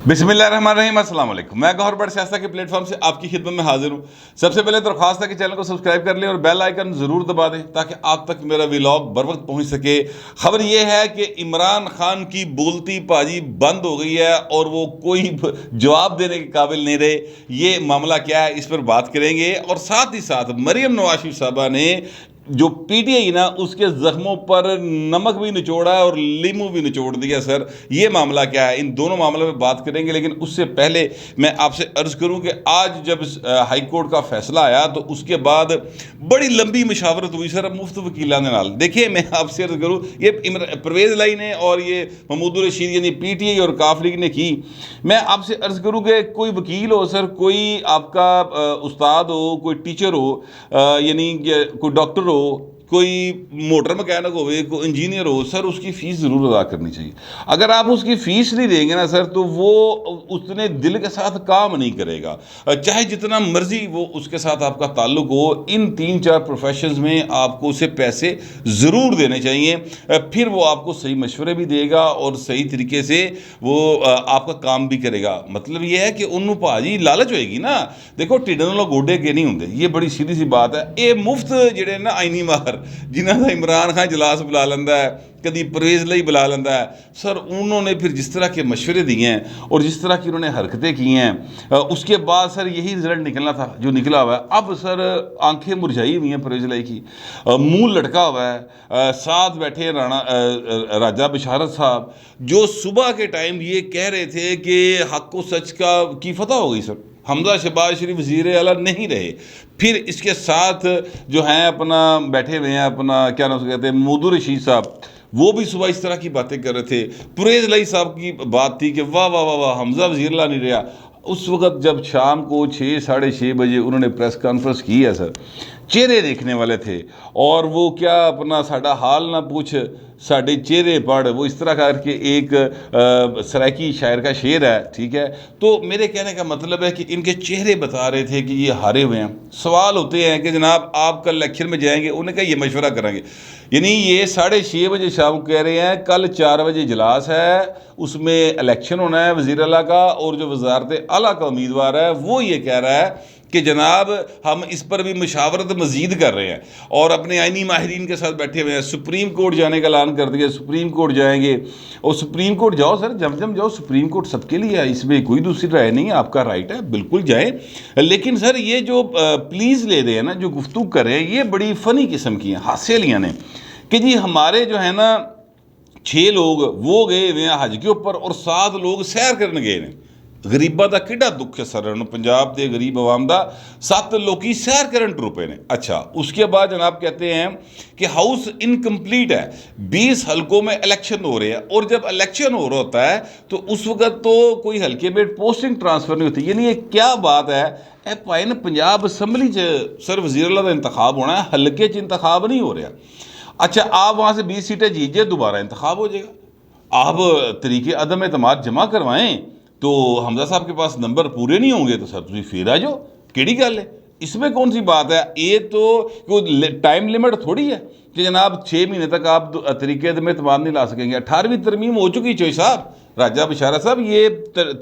बिस्मिल्लाहिर्रहमानिर्रहीम, अस्सलाम वालेकुम। मैं गौहर बट सियासत के प्लेटफॉर्म से आपकी खिदमत में हाजिर हूँ। सबसे पहले दरख्वास्त है कि चैनल को सब्सक्राइब कर लें और बेल आइकन ज़रूर दबा दें ताकि आप तक मेरा व्लॉग बर वक्त पहुँच सके। खबर यह है कि इमरान खान की बोलती पाजी बंद हो गई है और वो कोई जवाब देने के काबिल नहीं रहे। ये मामला क्या है, इस पर बात करेंगे। और साथ ही साथ मरियम नवाज शरीफ साहबा ने जो पीटीआई ना उसके जख्मों पर नमक भी निचोड़ा है और लीमू भी निचोड़ दिया। सर ये मामला क्या है, इन दोनों मामलों में बात करेंगे। लेकिन उससे पहले मैं आपसे अर्ज करूं कि आज जब हाई कोर्ट का फैसला आया तो उसके बाद बड़ी लंबी मशावरत हुई सर मुफ्त वकीलान नाल। देखिए मैं आपसे अर्ज करूं, ये परवेज लाई ने और ये महमूद रशीद यानी पीटीआई और काफ लीग ने की। मैं आपसे अर्ज करूं कि कोई वकील हो सर, कोई आपका उस्ताद हो, कोई टीचर हो, यानी कोई डॉक्टर हो, कोई मोटर मैकेनिक हो, कोई इंजीनियर हो, सर उसकी फ़ीस ज़रूर अदा करनी चाहिए। अगर आप उसकी फ़ीस नहीं देंगे ना सर तो वो उतने दिल के साथ काम नहीं करेगा, चाहे जितना मर्जी वो उसके साथ आपका ताल्लुक हो। इन 3-4 प्रोफेशंस में आपको उसे पैसे ज़रूर देने चाहिए, फिर वो आपको सही मशवरे भी देगा और सही तरीके से वो आपका काम भी करेगा। मतलब ये है कि उन्होंने भाजी लालच होएगी ना, देखो टिड्डे नालों गोडे के नहीं होंगे, ये बड़ी सीधी सी बात है। ये मुफ्त ਜਿਹੜੇ ना आईनी मार जिन्हों का इमरान खान इजलास बुला लेंदा है, कभी परवेज लाई बुला लेंदा है, सर उन्होंने फिर जिस तरह के मशवरे दिए हैं और जिस तरह की उन्होंने हरकतें की हैं, उसके बाद सर यही रिजल्ट निकलना था जो निकला हुआ है। अब सर आंखें मुरझाई हुई हैं परवेज लाई की, मुंह लटका हुआ है। साथ बैठे राजा बिशारत साहब जो सुबह के टाइम ये कह रहे थे कि हक व सच की फतह हो गई। सर हमजा शहबाज शरीफ वज़ीर आला नहीं रहे, फिर इसके साथ जो हैं अपना बैठे हुए हैं, अपना क्या नाम से कहते हैं, महमूद रशीद साहब, वो भी सुबह इस तरह की बातें कर रहे थे। परवेज लाई साहब की बात थी कि वाह वाह वाह वाह हमजा वज़ीर आला नहीं रहा। उस वक्त जब शाम को 6-6:30 बजे उन्होंने प्रेस कॉन्फ्रेंस की है सर, चेहरे देखने वाले थे और वो क्या अपना साडा हाल ना पूछ साढ़े चेहरे पढ़, वो इस तरह करके एक सराइकी शायर का शेर है, ठीक है। तो मेरे कहने का मतलब है कि इनके चेहरे बता रहे थे कि ये हारे हुए हैं। सवाल होते हैं कि जनाब आप कल इलेक्शन में जाएंगे, उन्हें कहा ये मशवरा करेंगे, यानी ये 6:30 बजे शाम को कह रहे हैं कल 4 बजे इजलास है, उसमें इलेक्शन होना है वज़ीर आला का, और जो वज़ारत आला का उम्मीदवार है वो ये कह रहा है कि जनाब हम इस पर भी मशावरत मज़ीद कर रहे हैं और अपने आइनी माहिरीन के साथ बैठे हुए हैं। सुप्रीम कोर्ट जाने का ऐलान कर दिया, सुप्रीम कोर्ट जाएंगे। और सुप्रीम कोर्ट जाओ सर, जम जाओ, सुप्रीम कोर्ट सबके लिए है, इसमें कोई दूसरी राय नहीं है, आपका राइट है, बिल्कुल जाएँ। लेकिन सर ये जो प्लीज़ ले रहे हैं ना, जो गुफ्तगू कर रहे हैं, ये बड़ी फ़नी किस्म की हैं, हास्य लिया ने कि जी हमारे जो है ना 6 लोग वो गए हुए हैं हज के ऊपर और 7 लोग सैर करने गए हैं। गरीबों का किड़ा दुख है सर, पंजाब के गरीब आवाम का 7 लोग सैर करन टुर ने। अच्छा, उसके बाद जनाब कहते हैं कि हाउस इनकम्प्लीट है, 20 हलकों में इलेक्शन हो रहे हैं, और जब इलेक्शन हो रहा होता है तो उस वक्त तो कोई हल्के में पोस्टिंग ट्रांसफर नहीं होती। यानी ये क्या बात है, ए भाई ने पंजाब असम्बली सर वज़ीर आला का इंतखाब होना है, हल्के च इंतखाब नहीं हो रहा। अच्छा, आप वहाँ से 20 सीटें जीजिए, दोबारा इंतखाब हो जाएगा। आप तरीके अदम एतमाद जमा करवाएं तो हमजा साहब के पास नंबर पूरे नहीं होंगे तो सर तुम फिर आ जाओ, केड़ी गल है, इसमें कौन सी बात है। ये तो कोई टाइम लिमिट थोड़ी है कि जनाब 6 महीने तक आप तरीके अदम एतमाद नहीं ला सकेंगे। 18वीं तरमीम हो चुकी चोई साहब, राजा बिशारत साहब, ये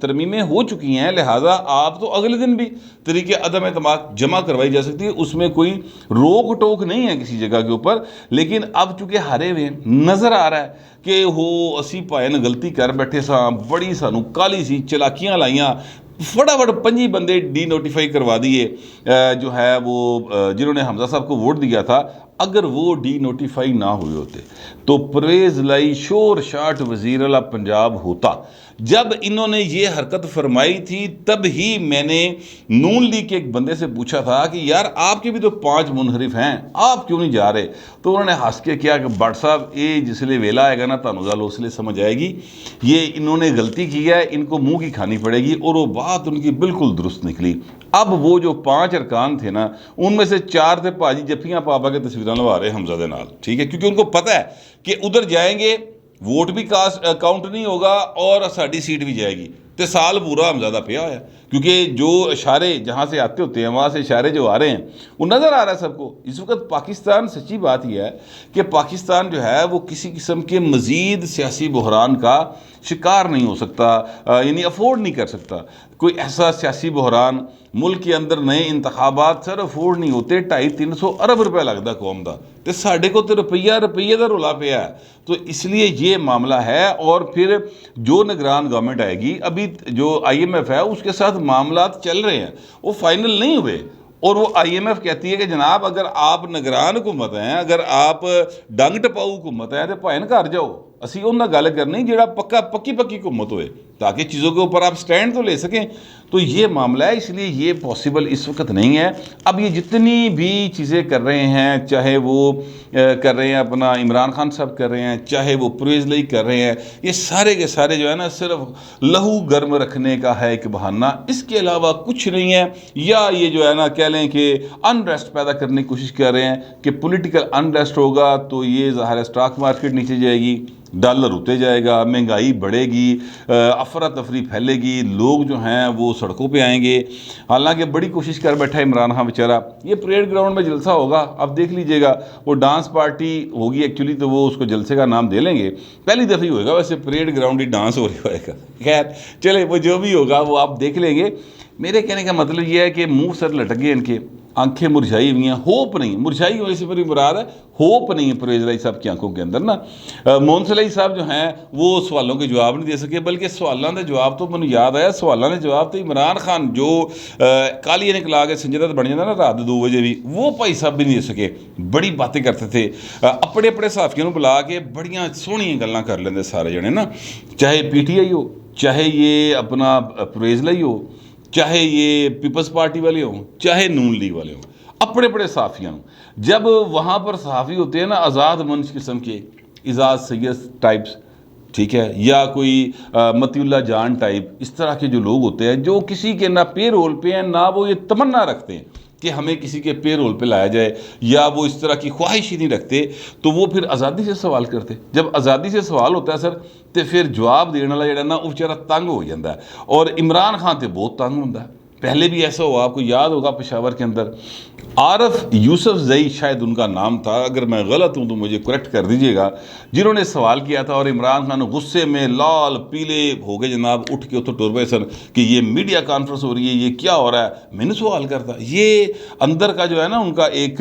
तरमीमें हो चुकी हैं, लिहाजा आप तो अगले दिन भी तरीके अदम एतमाद जमा करवाई जा सकती है, उसमें कोई रोक टोक नहीं है किसी जगह के ऊपर। लेकिन अब चूँकि हारे हुए नज़र आ रहा है कि हो असी भाई ने गलती कर बैठे सा, बड़ी सानू काली सी, चलाकियाँ लाइयाँ, फटाफट 5 बंदे डी नोटिफाई करवा दिए जो है वो जिन्होंने हमजा साहब को वोट दिया था। अगर वो डी नोटिफाई ना हुए होते तो परवेज लाई शोर शाट वज़ीर आला पंजाब होता। जब इन्होंने ये हरकत फरमाई थी तब ही मैंने नून लीग के एक बंदे से पूछा था कि यार आपके भी तो 5 मुनहरिफ हैं, आप क्यों नहीं जा रहे। तो उन्होंने हंस के किया कि भट्ट साहब ये जिसले वेला आएगा ना तानू गल उसले समझ आएगी, ये इन्होंने गलती की है, इनको मुँह की खानी पड़ेगी। और वो बात उनकी बिल्कुल दुरुस्त निकली। अब वो जो 5 अरकान थे ना, उनमें से 4 थे भाजी जफ्फियाँ पापा के तस्वीर लवा रहे हमजा दे नाल, ठीक है, क्योंकि उनको पता है कि उधर जाएंगे वोट भी काउंट नहीं होगा और साड़ी सीट भी जाएगी। तो साल पूरा हमजादा पिया होया, क्योंकि जो इशारे जहाँ से आते होते हैं वहाँ से इशारे जो आ रहे हैं वो नज़र आ रहा है सबको। इस वक्त पाकिस्तान, सच्ची बात यह है कि पाकिस्तान जो है वो किसी किस्म के मज़ीद सियासी बहरान का शिकार नहीं हो सकता, यानी अफोर्ड नहीं कर सकता। कोई ऐसा सियासी बहरान मुल्क के अंदर नए इंतखाबात सर अफोर्ड नहीं होते। 250-300 अरब रुपया लगता कौम का, तो साढ़े को तो रुपये का रोला पिया है। तो इसलिए ये मामला है। और फिर जो निगरान गवर्नमेंट आएगी, अभी जो IMF है उसके साथ मामलात चल रहे हैं, वो फाइनल नहीं हुए। और वो IMF कहती है कि जनाब अगर आप निगरान हुकूमत हैं, अगर आप डंग टपाऊ हुकूमत हैं, तो भाएं घर जाओ, असी उन्हें गल करनी जो पक्की हुकूमत होए, ताकि चीज़ों के ऊपर आप स्टैंड तो ले सकें। तो ये मामला है, इसलिए ये पॉसिबल इस वक्त नहीं है। अब ये जितनी भी चीज़ें कर रहे हैं, चाहे वो कर रहे हैं अपना इमरान खान साहब कर रहे हैं, चाहे वो परवेज़ लाई कर रहे हैं, ये सारे के सारे जो है ना सिर्फ लहू गर्म रखने का है एक बहाना, इसके अलावा कुछ नहीं है। या ये जो है ना कह लें कि अनरेस्ट पैदा करने की कोशिश कर रहे हैं कि पॉलिटिकल अनरेस्ट होगा तो ये ज़ाहिर है स्टॉक मार्केट नीचे जाएगी, डॉलर उतरे जाएगा, महंगाई बढ़ेगी, अफरा तफरी फैलेगी, लोग जो हैं वो सड़कों पे आएंगे। हालांकि बड़ी कोशिश कर बैठा है इमरान खान बेचारा। ये परेड ग्राउंड में जलसा होगा, अब देख लीजिएगा, वो डांस पार्टी होगी एक्चुअली, तो वो उसको जलसे का नाम दे लेंगे, पहली दफ़ी होगा वैसे परेड ग्राउंड ही डांस हो रहा होगा। खैर चले, वो जो भी होगा वो आप देख लेंगे। मेरे कहने का मतलब ये है कि मुँह सर लटक गए इनके, आंखें मुरझाई हुई हैं, होप नहीं, मुरझाई हुई से मेरी मुराद है होप नहीं है परवेज़ लाई साहब की आंखों के अंदर ना। मोहन सलाई साहब जो हैं वो सवालों के जवाब नहीं दे सके, बल्कि सवालों के जवाब तो मैंने याद आया, सवालों के जवाब तो इमरान खान जो काली निकला के संजय दत्त बन जाता ना रात 2 बजे भी, वो भाई साहब भी नहीं दे सके। बड़ी बातें करते थे, अपने अपने सहाफियों को बुला के बड़ियाँ सोहनियां गल्लां कर लेंदे सारे जने ना, चाहे PTI हो, चाहे ये अपना परवेज़ लाई हो, चाहे ये पीपल्स पार्टी वाले हों, चाहे नून लीग वाले हों, अपने अपने सहाफ़ियों। जब वहाँ पर सहाफ़ी होते हैं ना आज़ाद मंच किस्म के, इजाज़ सैयद टाइप्स, ठीक है, या कोई मतीउल्लाह जान टाइप, इस तरह के जो लोग होते हैं जो किसी के ना पे रोल पे हैं, ना वो ये तमन्ना रखते हैं कि हमें किसी के पे रोल पे लाया जाए, या वो इस तरह की ख्वाहिश ही नहीं रखते, तो वो फिर आज़ादी से सवाल करते। जब आज़ादी से सवाल होता है सर, तो फिर जवाब देने वाला जो ना वो बेचारा तंग हो जाता है। और इमरान खान तो बहुत तंग होता है। पहले भी ऐसा हुआ, आपको याद होगा पेशावर के अंदर आरफ यूसुफ जई शायद उनका नाम था, अगर मैं गलत हूँ तो मुझे करेक्ट कर दीजिएगा, जिन्होंने सवाल किया था। और इमरान खान गुस्से में लाल पीले हो गए जनाब, उठ के उतो टुर पे सर कि ये मीडिया कॉन्फ्रेंस हो रही है, ये क्या हो रहा है, मैंने सवाल करता। ये अंदर का जो है ना उनका एक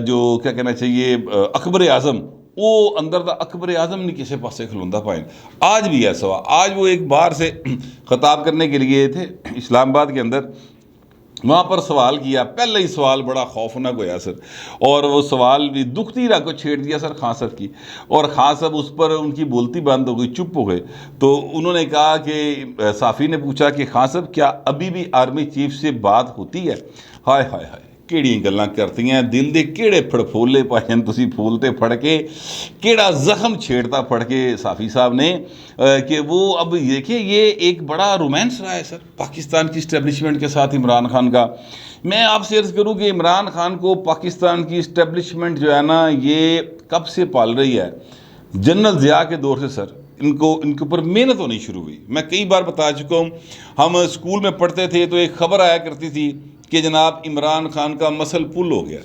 जो क्या कहना चाहिए अकबर आज़म, वो अंदर का अकबर आज़म नहीं किसी पासे खलोंदा पाए। आज भी ऐसा हुआ, आज वो एक बार से खिताब करने के लिए थे इस्लामाबाद के अंदर, वहाँ पर सवाल किया, पहले ही सवाल बड़ा खौफनाक होया सर, और वो सवाल भी दुखती राह को छेड़ दिया सर खान साहब की, और खान साहब उस पर उनकी बोलती बंद हो गई, चुप हो गए। तो उन्होंने कहा कि साफ़ी ने पूछा कि खान साहब क्या अभी भी आर्मी चीफ से बात होती है? हाय हाय हाय, ਕਿਹੜੀਆਂ ਗੱਲਾਂ ਕਰਤੀਆਂ, ਦਿਲ ਦੇ ਕਿਹੜੇ ਫੜਫੋਲੇ ਪਾਏ ਨੇ ਤੁਸੀਂ ਫੂਲ ਤੇ ਫੜ ਕੇ, ਕਿਹੜਾ ਜ਼ਖਮ छेड़ता फड़ के साफ़ी साहब ने कि वो अब देखिए ये एक बड़ा रोमांस रहा है सर पाकिस्तान की इस्टेब्लिशमेंट के साथ इमरान खान का। मैं आपसे अर्ज़ करूँ कि इमरान खान को पाकिस्तान की इस्टेब्लिशमेंट जो है ना ये कब से पाल रही है, जनरल ज़िया के दौर से सर इनके ऊपर मेहनत होनी शुरू हुई। मैं कई बार बता चुका हूँ, हम स्कूल में पढ़ते थे तो एक ख़बर आया करती थी कि जनाब इमरान खान का मसल पुल हो गया।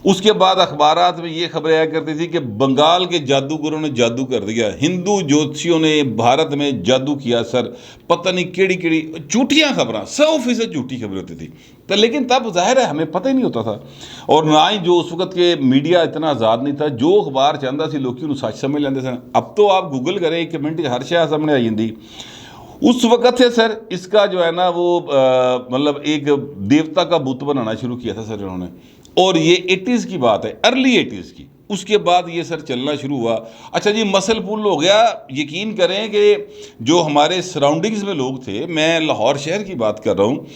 उसके बाद अखबारात में ये खबरें आया करती थी कि बंगाल के जादूगरों ने जादू कर दिया, हिंदू ज्योतिषियों ने भारत में जादू किया सर, पता नहीं केड़ी केड़ी झूठियाँ खबरें, 100% झूठी खबरें होती थी। तो लेकिन तब जाहिर है हमें पता ही नहीं होता था, और ना ही जो उस वक्त के मीडिया इतना आज़ाद नहीं था, जो अखबार चाहता सी लोग उन्होंने सच समझ लेंदे सन। अब तो आप गूगल करें, एक मिनट हर शय सामने आ जाती। उस वक़्त से सर इसका जो है ना वो मतलब एक देवता का बुत बनाना शुरू किया था सर इन्होंने, और ये 80s की बात है, अर्ली 80s की। उसके बाद ये सर चलना शुरू हुआ। अच्छा जी, मसल पुल हो गया। यकीन करें कि जो हमारे सराउंडिंग्स में लोग थे, मैं लाहौर शहर की बात कर रहा हूँ,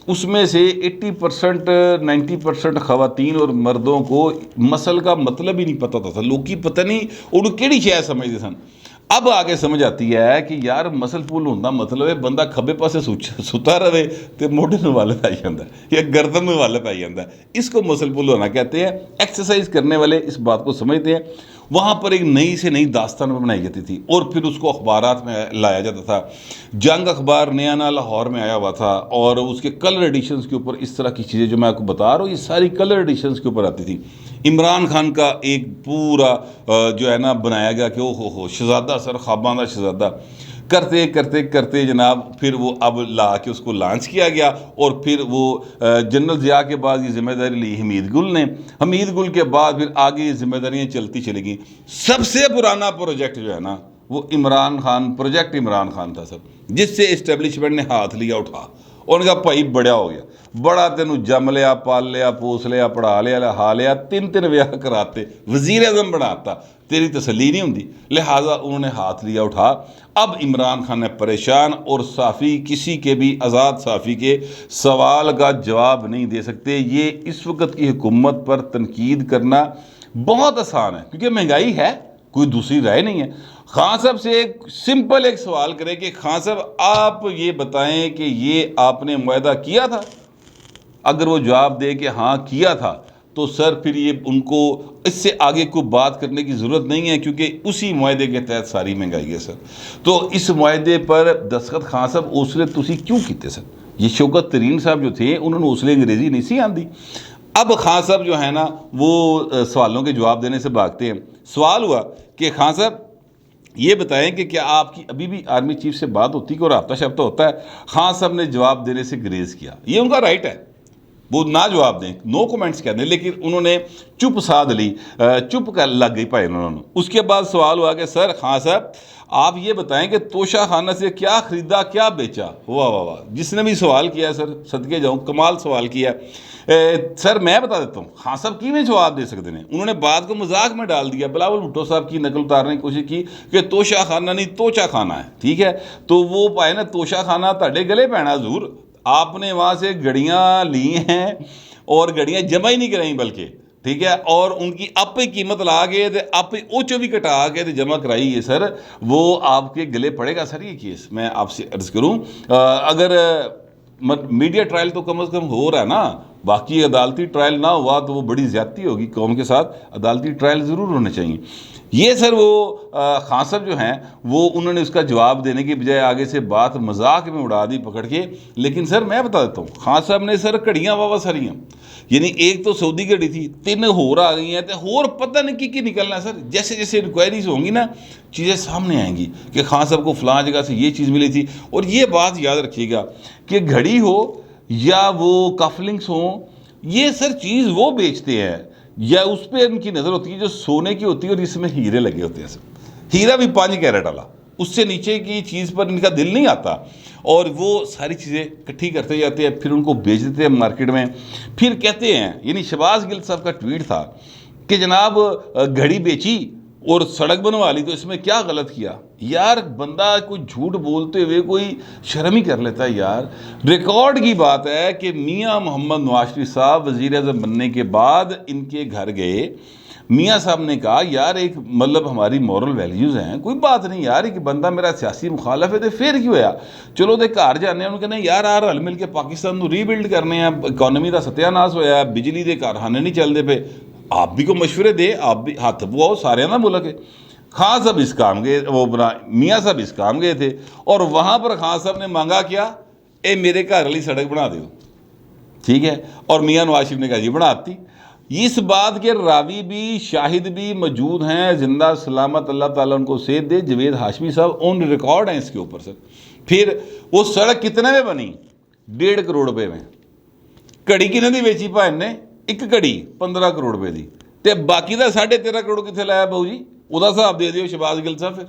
उसमें से 80% 90% ख़वातीन और मर्दों को मसल का मतलब ही नहीं पता था। लोग की पता नहीं उन्होंने केड़ी शय समझते सन। अब आगे समझ आती है कि यार मसल पुल होना मतलब है बंदा खब्बे पासे सुता रहे तो मोढे में वाले पाई जाता है या गर्दन में वाले पाई जाता है, इसको मसल पुल होना कहते हैं। एक्सरसाइज करने वाले इस बात को समझते हैं। वहाँ पर एक नई से नई दास्तान बनाई जाती थी और फिर उसको अखबारात में लाया जाता था। जंग अखबार नया नया लाहौर में आया हुआ था और उसके कलर एडिशंस के ऊपर इस तरह की चीज़ें जो मैं आपको बता रहा हूँ, ये सारी कलर एडिशंस के ऊपर आती थी। इमरान खान का एक पूरा जो है ना बनाया गया कि ओ हो शहजादा सर, ख्वाबाना शहजादा, करते करते करते जनाब फिर वो अब ला के उसको लॉन्च किया गया और फिर वो जनरल ज़िया के बाद ये जिम्मेदारी ली हमीद गुल ने। हमीद गुल के बाद फिर आगे ये जिम्मेदारियाँ चलती चली गई। सबसे पुराना प्रोजेक्ट जो है ना वो इमरान खान प्रोजेक्ट इमरान खान था सर, जिससे इस्टेब्लिशमेंट ने हाथ लिया उठा। उनका भाई बड़ा हो गया, बड़ा तेनू जम लिया, पाल लिया, पोस लिया, पढ़ा लिया, लहा लिया, 3 ब्याह कराते, वज़ीर आज़म बनाता, तेरी तसल्ली नहीं होंगी, लिहाजा उन्होंने हाथ लिया उठा। अब इमरान खान है परेशान और साफ़ी किसी के भी आज़ाद साफ़ी के सवाल का जवाब नहीं दे सकते। ये इस वक्त की हुकूमत पर तनकीद करना बहुत आसान है क्योंकि महंगाई है, कोई दूसरी राय नहीं है। खान साहब से एक सिंपल एक सवाल करें कि खान साहब आप ये बताएं कि ये आपने मुआहदा किया था। अगर वो जवाब दे कि हाँ किया था तो सर फिर ये उनको इससे आगे कोई बात करने की ज़रूरत नहीं है क्योंकि उसी मुआहदे के तहत सारी महंगाई है सर। तो इस मुआहदे पर दस्तखत खान साहब उसले तुसी क्यों किए सर? ये शौकत तरीन साहब जो थे उन्होंने उसले अंग्रेज़ी नहीं सी आती। अब खान साहब जो है ना वो सवालों के जवाब देने से भागते हैं। सवाल हुआ कि खान साहब ये बताएं कि क्या आपकी अभी भी आर्मी चीफ से बात होती है और रब्ता शब्ता होता है? खान साहब ने जवाब देने से ग्रेज किया, ये उनका राइट है, वो ना जवाब दें, नो कमेंट्स कह दें, लेकिन उन्होंने चुप साध ली, चुप कर लग गई भाई उन्होंने। उसके बाद सवाल हुआ कि सर खान साहब आप ये बताएं कि तोशा खाना से क्या ख़रीदा क्या बेचा? वाह वाह वाह, जिसने भी सवाल किया सर सदके जाऊँ, कमाल सवाल किया। सर मैं बता देता हूँ खान साहब की में जवाब दे सकते हैं। उन्होंने बात को मजाक में डाल दिया, बिलावल भुट्टो साहब की नकल उतारने की कोशिश की कि तोशा खाना नहीं तोचा खाना है, ठीक है? तो वो पाए ना तोशा खाना ताड़े गले पैना हजूर, आपने वहाँ से गड़ियाँ ली हैं और गड़ियाँ जमा ही नहीं कराई बल्कि, ठीक है, और उनकी आप ही कीमत ला के आप ही ओचो भी कटा के जमा कराई है सर, वो आपके गले पड़ेगा सर ये केस। मैं आपसे अर्ज़ करूँ अगर मीडिया ट्रायल तो कम से कम हो रहा है ना, बाकी अदालती ट्रायल ना हुआ तो वो बड़ी ज़्यादती होगी कौम के साथ, अदालती ट्रायल ज़रूर होने चाहिए। ये सर वो खान साहब जो हैं वो उन्होंने उसका जवाब देने की बजाय आगे से बात मजाक में उड़ा दी पकड़ के। लेकिन सर मैं बता देता हूँ खान साहब ने सर घड़ियाँ वावा सारियाँ, यानी एक तो सऊदी घड़ी थी, 3 होर आ गई हैं, तो होर पता नहीं कि निकलना है सर। जैसे जैसे इंक्वायरीज होंगी ना चीज़ें सामने आएंगी कि खान साहब को फ़लाँ जगह से ये चीज़ मिली थी। और ये बात याद रखिएगा कि घड़ी हो या वो कफलिंग्स हों, ये सर चीज़ वो बेचते हैं या उस पर इनकी नज़र होती है जो सोने की होती है और इसमें हीरे लगे होते हैं सर, हीरा भी 5 कैरेट वाला, उससे नीचे की चीज़ पर इनका दिल नहीं आता और वो सारी चीज़ें इकट्ठी करते जाते हैं, फिर उनको बेच देते हैं मार्केट में। फिर कहते हैं, यानी शहबाज गिल साहब का ट्वीट था कि जनाब घड़ी बेची और सड़क बनवा ली तो इसमें क्या गलत किया? यार बंदा कोई झूठ बोलते हुए कोई शर्म ही कर लेता है यार। रिकॉर्ड की बात है कि मियां मोहम्मद नवाज शरीफ साहब वज़ीर आज़म बनने के बाद इनके घर गए, मियां साहब ने कहा यार एक मतलब हमारी मॉरल वैल्यूज़ हैं, कोई बात नहीं यार एक बंदा मेरा सियासी मुखालफ है तो फिर क्यों होया, चलो तो घर जाने उन्होंने कहना यार आ रल मिल के पाकिस्तान को रीबिल्ड करने, इकॉनमी का सत्यानाश होया, बिजली के कारखाने नहीं चलते पे, आप भी को मशवरे दे, आप भी हाथ पवाओ, सारे ना मुल्क है। खान साहब इस काम गए, वो बना मियाँ साहब इस काम गए थे और वहाँ पर खान साहब ने मांगा क्या, ए मेरे घर वाली सड़क बना दो, ठीक है, और मियाँ नवाज शरीफ ने कहा जी बनाती। इस बात के रावी भी शाहिद भी मौजूद हैं, जिंदा सलामत अल्लाह ताला उनको सेहत दे, जवेद हाशमी साहब ऑन रिकॉर्ड हैं इसके ऊपर सर। फिर वो सड़क कितने में बनी? 1.5 करोड़ रुपये में। घड़ी किन्ने दी बेची भाई ने? एक घड़ी 15 करोड़ रुपए की, तो बाकी का 13.5 करोड़ कितने लाया बहू जी? उसका हिसाब दे दियो शहबाज गिल साहब फिर,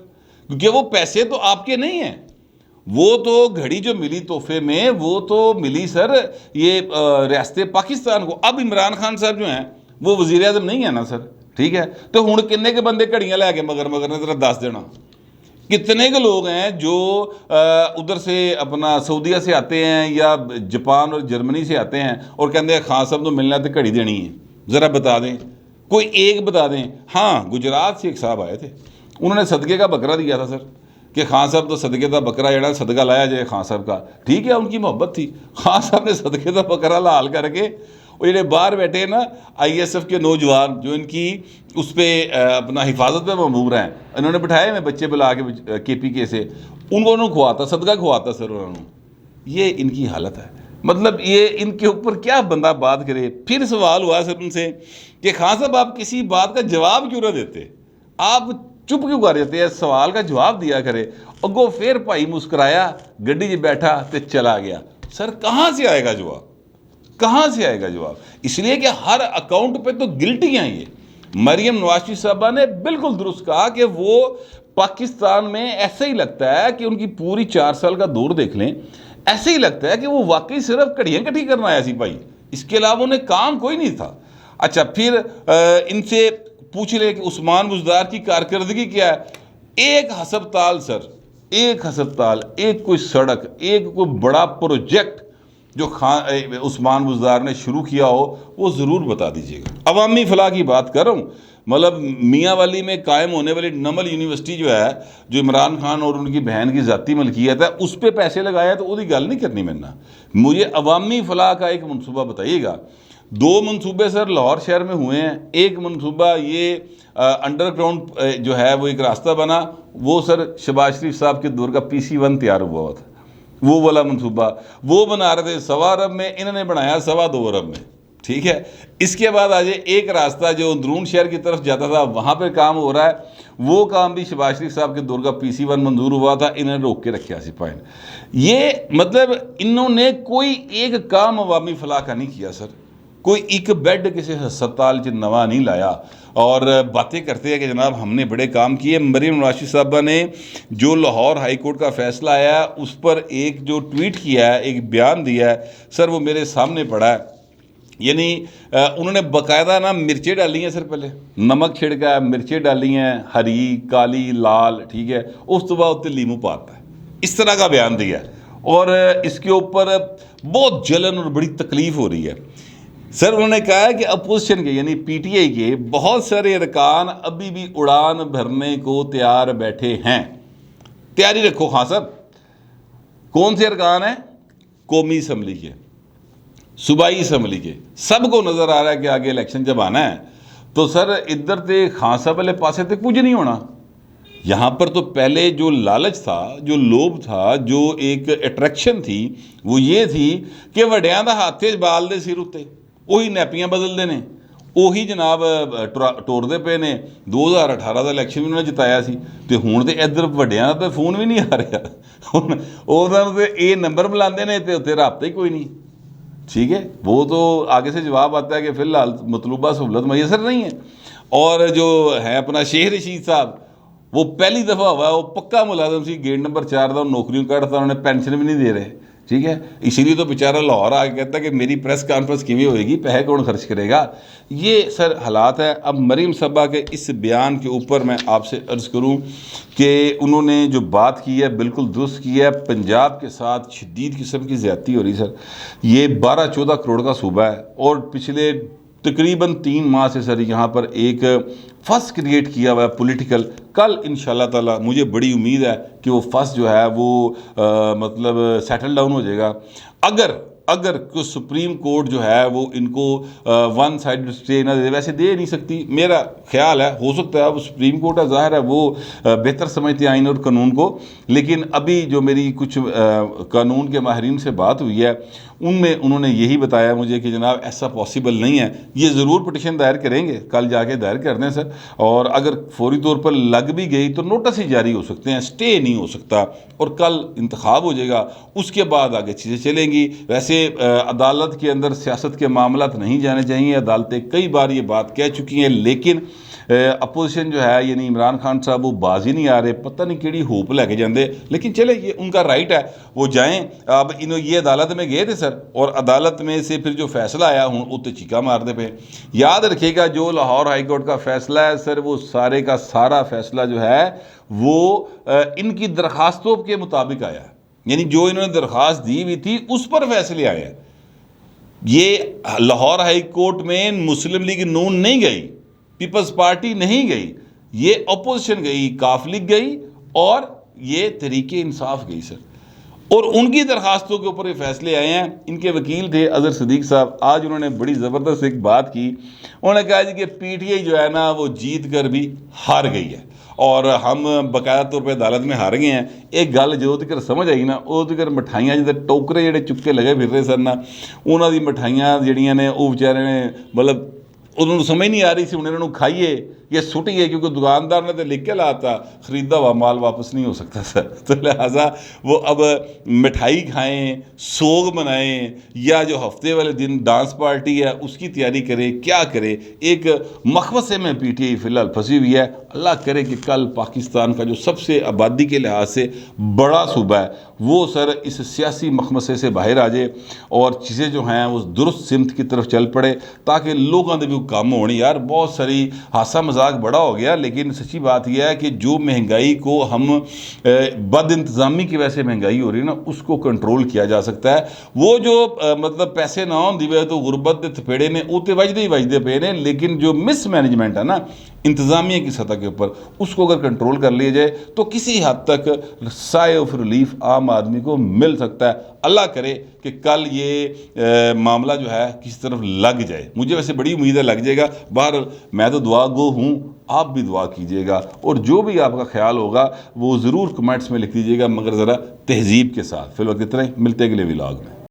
क्योंकि वो पैसे तो आपके नहीं हैं, वो तो घड़ी जो मिली तोहफे में वो तो मिली सर ये रियासत पाकिस्तान को। अब इमरान खान साहब जो हैं वो वज़ीर आज़म नहीं है ना सर, ठीक है, तो हुण किन्ने के बंदे घड़ियाँ लैके मगर ने जरा दस देना, कितने के लोग हैं जो उधर से अपना सऊदीया से आते हैं या जापान और जर्मनी से आते हैं और कहते हैं खान साहब तो मिलना तो घड़ी देनी है, ज़रा बता दें, कोई एक बता दें। हाँ गुजरात से एक साहब आए थे, उन्होंने सदक़े का बकरा दिया था सर कि खान साहब तो सदक़े का बकरा जड़ा सदका लाया जाए खान साहब का, ठीक है, उनकी मोहब्बत थी। खान साहब ने सदक़े का बकरा लाल करके वो ਜਿਹੜੇ बाहर बैठे हैं ना ISF के नौजवान जो इनकी उस पर अपना हिफाजत पे ममूर हैं, इन्होंने बिठाए मैं बच्चे बुला के KPK से, उनको खुआता सदका खुआता सर उन्होंने। ये इनकी हालत है। मतलब ये इनके ऊपर क्या बंदा बात करे। फिर सवाल हुआ सर उनसे कि खान साहब आप किसी बात का जवाब क्यों ना देते, आप चुप क्यों कर जाते हैं, सवाल का जवाब दिया करे। अगो फिर भाई मुस्कुराया, गड्डी 'ਚ बैठा तो चला गया। सर कहाँ से आएगा जवाब, कहाँ से आएगा जवाब? इसलिए कि हर अकाउंट पे तो गिल्टी हैं ये। मरियम नवाज साहबा ने बिल्कुल दुरुस्त कहा कि वो पाकिस्तान में ऐसे ही लगता है कि उनकी पूरी 4 साल का दौर देख लें, ऐसे ही लगता है कि वो वाकई सिर्फ घड़ियाँ इकट्ठी करना आया सी भाई, इसके अलावा उन्हें काम कोई नहीं था। अच्छा फिर इनसे पूछ ले कि उस्मान बुज़दार की कारकर्दगी क्या है। एक हस्पताल सर, एक हस्पताल, एक कोई सड़क, एक कोई बड़ा प्रोजेक्ट जो उस्मान बुज़दार ने शुरू किया हो वो ज़रूर बता दीजिएगा। अवामी फलाह की बात कर रहा हूँ, मतलब मियाँ वाली में कायम होने वाली नमल यूनिवर्सिटी जो है, जो इमरान खान और उनकी बहन की ज़ाती मलकियत है, उस पर पैसे लगाया तो उसकी गल नहीं करनी मैंने। मुझे अवामी फलाह का एक मनसूबा बताइएगा। 2 मनसूबे सर लाहौर शहर में हुए हैं। एक मनसूबा ये अंडरग्राउंड जो है वो एक रास्ता बना, वो सर शहबाज शरीफ साहब के दौर का PC1 तैयार हुआ था, वो वाला मनसूबा वो बना रहे थे 1.25 अरब में, इन्होंने बनाया 2.25 अरब में। ठीक है, इसके बाद आज एक रास्ता जो अंदरून शहर की तरफ जाता था वहाँ पर काम हो रहा है, वो काम भी शहबाज शरीफ साहब के दौर का PC1 मंजूर हुआ था, इन्होंने रोक के रखा सी पॉइंट। ये मतलब इन्होंने कोई एक काम अवामी फलाह का नहीं किया सर, कोई एक बेड किसी हस्पताल च नवा नहीं लाया और बातें करते हैं कि जनाब हमने बड़े काम किए। मरीम नवाज साहबा ने जो लाहौर हाई कोर्ट का फैसला आया है उस पर एक जो ट्वीट किया है, एक बयान दिया है सर, वो मेरे सामने पड़ा है। यानी उन्होंने बाकायदा ना मिर्चें डाली हैं सर, पहले नमक छिड़का, मिर्चें डाली हैं हरी काली लाल, ठीक है, उस तो बाद उत्ते लीमू पाता है, इस तरह का बयान दिया है। और इसके ऊपर बहुत जलन और बड़ी तकलीफ़ हो रही है सर। उन्होंने कहा है कि अपोजिशन के यानी PTI के बहुत सारे अरकान अभी भी उड़ान भरने को तैयार बैठे हैं। तैयारी रखो हाँ साहब। कौन से अरकान हैं? कौमी असम्बली के, सूबाई असम्बली के। सबको नज़र आ रहा है कि आगे इलेक्शन जब आना है तो सर इधर तो खान साहब वाले पासे तो कुछ नहीं होना। यहाँ पर तो पहले जो लालच था, जो लोभ था, जो एक अट्रैक्शन थी, वो ये थी कि वड्यां दा हाथे बाल दे सिर उत्ते ਉਹੀ ਨੈਪੀਆਂ ਬਦਲਦੇ ਨੇ, ਉਹੀ ਜਨਾਬ ਟੋਰਦੇ ਪਏ ਨੇ। 2018 ਦਾ ਇਲੈਕਸ਼ਨ ਵੀ ਉਹਨਾਂ ਨੇ ਜਿਤਾਇਆ ਸੀ ਤੇ ਹੁਣ ਤੇ ਇੱਧਰ ਵੱਡਿਆਂ ਦਾ ਤਾਂ ਫੋਨ ਵੀ ਨਹੀਂ ਆ ਰਿਹਾ। ਹੁਣ ਉਹਨਾਂ ਨੂੰ ਤੇ ਇਹ ਨੰਬਰ ਬੁਲਾਉਂਦੇ ਨੇ ਤੇ ਉੱਥੇ ਰਾਬਤਾ ही कोई नहीं। ठीक है, वो तो आगे से जवाब आता है कि फ़िलहाल मतलूबा सहूलत मैसर नहीं है। और जो है अपना शेख रशीद साहब, वो पहली दफ़ा हुआ, वो पक्का मुलाजम सी, गेट नंबर 4 का नौकरियों काटता, उन्होंने पेंशन भी नहीं दे रहे। ठीक है, इसीलिए तो बेचारा लाहौर आके कहता है कि मेरी प्रेस कॉन्फ्रेंस किमें होएगी, पैसे कौन खर्च करेगा। ये सर हालात है। अब मरीम साहबा के इस बयान के ऊपर मैं आपसे अर्ज़ करूं कि उन्होंने जो बात की है बिल्कुल दुरुस्त की है। पंजाब के साथ शदीद किस्म की ज़्यादती हो रही सर। ये 12-14 करोड़ का सूबा है और पिछले तकरीबन 3 माह से सर यहाँ पर एक फस क्रिएट किया हुआ है पॉलिटिकल। कल इंशाल्लाह ताला मुझे बड़ी उम्मीद है कि वो फस जो है वो मतलब सेटल डाउन हो जाएगा। अगर कोई सुप्रीम कोर्ट जो है वो इनको वन साइड स्टे ना दे, वैसे दे नहीं सकती, मेरा ख्याल है। हो सकता है अब सुप्रीम कोर्ट है, ज़ाहिर है वो बेहतर समझते हैं आइन और कानून को, लेकिन अभी जो मेरी कुछ कानून के माहिरीन से बात हुई है उनमें उन्होंने यही बताया मुझे कि जनाब ऐसा पॉसिबल नहीं है। ये ज़रूर पटिशन दायर करेंगे, कल जाके दायर कर दें सर। और अगर फौरी तौर पर लग भी गई तो नोटिस ही जारी हो सकते हैं, स्टे नहीं हो सकता। और कल इंतखाब हो जाएगा, उसके बाद आगे चीज़ें चलेंगी। वैसे अदालत के अंदर सियासत के मामलात नहीं जाने चाहिए, अदालतें कई बार ये बात कह चुकी हैं, लेकिन अपोजिशन जो है यानी इमरान खान साहब वो बाजी नहीं आ रहे, पता नहीं केड़ी होप लैके जाते। लेकिन चले ये उनका राइट है, वो जाएँ। अब ये अदालत में गए थे सर, और अदालत में से फिर जो फैसला आया हूँ उत्ते चीका मारते पे। याद रखिएगा जो लाहौर हाई कोर्ट का फैसला है सर, वो सारे का सारा फैसला जो है वो इनकी दरखास्तों के मुताबिक आया, यानी जो इन्होंने दरख्वास्त दी हुई थी उस पर फैसले आए हैं। ये लाहौर हाई कोर्ट में मुस्लिम लीग नून नहीं गई, पीपल्स पार्टी नहीं गई, ये अपोजिशन गई, काफ लीग गई और ये तहरीक इंसाफ गई सर। और उनकी दरखास्तों के ऊपर ये फैसले आए हैं। इनके वकील थे अजहर सिद्दीक साहब, आज उन्होंने बड़ी ज़बरदस्त एक बात की। उन्होंने कहा जी कि पीटीआई जो है ना वो जीत कर भी हार गई है और हम बकायदा तौर पर अदालत में हार गए हैं। एक गल जो तक समझ आई ना, वो तक मिठाइयाँ जिद्दां टोकरे जिहड़े चुक के लगे फिर रहे सन ना, उन्हों दी मिठाइयाँ जिहड़ियां ने वो बेचारे ने मतलब उन्होंने समझ नहीं आ रही सी, उन्हें उन्होंने खाइए या सुटिए, क्योंकि दुकानदार ने तो लिख के लाता खरीदा हुआ माल वापस नहीं हो सकता सर। तो लिहाजा वो अब मिठाई खाएं, सोग मनाएं, या जो हफ्ते वाले दिन डांस पार्टी है उसकी तैयारी करें, क्या करें। एक मखमसे में पीटीआई फ़िलहाल फंसी हुई है। अल्लाह करे कि कल पाकिस्तान का जो सबसे आबादी के लिहाज से बड़ा सूबा है वो सर इस सियासी मखमसे से बाहर आ जाए और चीज़ें जो हैं वो दुरुस्त सिमत की तरफ चल पड़े, ताकि लोगों के भी काम होने। यार बहुत सारी हासा मजाक बड़ा हो गया, लेकिन सच्ची बात यह है कि जो महंगाई को हम बद इंतज़ामी की वजह से महंगाई हो रही है ना, उसको कंट्रोल किया जा सकता है। वो जो मतलब पैसे ना हों दिवे तो गुरबत के थपेड़े ने वो तो वजदे ही वजदे पे ने, लेकिन जो मिसमैनेजमेंट है ना इंतज़ामिया की सतह के ऊपर, उसको अगर कंट्रोल कर लिया जाए तो किसी हद तक साय ऑफ रिलीफ आम आदमी को मिल सकता है। अल्लाह करे कि कल ये मामला जो है किसी तरफ लग जाए। मुझे वैसे बड़ी उम्मीद है लग जाएगा। बहरहाल मैं तो दुआ गो हूँ, आप भी दुआ कीजिएगा और जो भी आपका ख्याल होगा वो ज़रूर कमेंट्स में लिख दीजिएगा, मगर ज़रा तहजीब के साथ। फिलहाल इतना ही, मिलते अगले व्लॉग में।